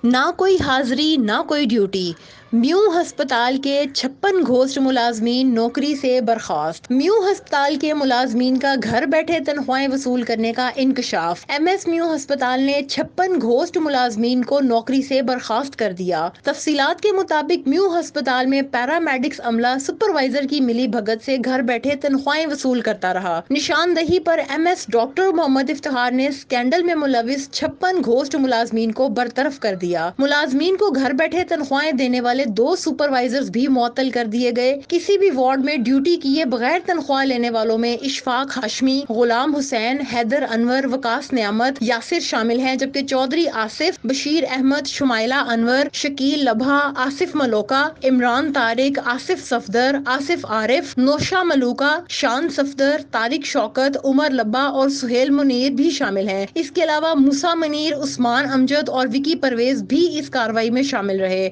نہ کوئی حاضری نہ کوئی ڈیوٹی، میو ہسپتال کے 56 گھوسٹ ملازمین نوکری سے برخاست۔ میو ہسپتال کے ملازمین کا گھر بیٹھے تنخواہیں وصول کرنے کا انکشاف۔ ایم ایس میو ہسپتال نے 56 گھوسٹ ملازمین کو نوکری سے برخاست کر دیا۔ تفصیلات کے مطابق میو ہسپتال میں پیرامیڈکس عملہ سپروائزر کی ملی بھگت سے گھر بیٹھے تنخواہیں وصول کرتا رہا۔ نشاندہی پر ایم ایس ڈاکٹر محمد افتخار نے اسکینڈل میں ملوث 56 گھوسٹ ملازمین کو برطرف کر دیا۔ ملازمین کو گھر بیٹھے تنخواہیں دینے والے 2 سپروائزرز بھی معطل کر دیے گئے۔ کسی بھی وارڈ میں ڈیوٹی کیے بغیر تنخواہ لینے والوں میں اشفاق ہاشمی، غلام حسین، حیدر انور، وقاص نعمت، یاسر شامل ہیں، جبکہ چودھری آصف، بشیر احمد، شمائلہ انور، شکیل لبھا، آصف ملوکہ، عمران طارق، آصف صفدر، آصف عارف، نوشہ ملوکہ، شان صفدر، طارق شوکت، عمر لبا اور سہیل منیر بھی شامل ہیں۔ اس کے علاوہ موسیٰ منیر، عثمان امجد اور وکی پرویز بھی اس کارروائی میں شامل رہے۔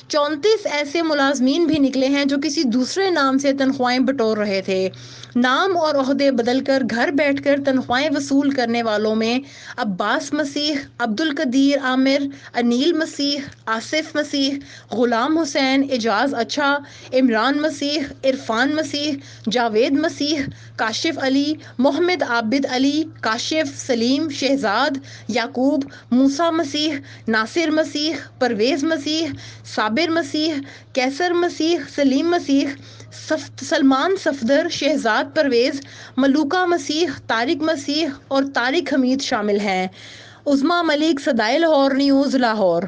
34 ایسے ملازمین بھی نکلے ہیں جو کسی دوسرے نام سے تنخواہیں بٹور رہے تھے۔ نام اور عہدے بدل کر گھر بیٹھ کر تنخواہیں وصول کرنے والوں میں عباس مسیح، عبدالقدیر عامر، انیل مسیح، آصف مسیح، غلام حسین، اعجاز اچھا، عمران مسیح، عرفان مسیح، جاوید مسیح، کاشف علی، محمد عابد علی، کاشف، سلیم، شہزاد، یعقوب، موسیٰ مسیح، ناصر مسیح، پرویز مسیح، صابر مسیح، کیسر مسیح، سلیم مسیح، سلمان صفدر، شہزاد پرویز، ملوکہ مسیح، طارق مسیح اور طارق حمید شامل ہیں۔ عظمیٰ ملک، صدائے لاہور نیوز، لاہور۔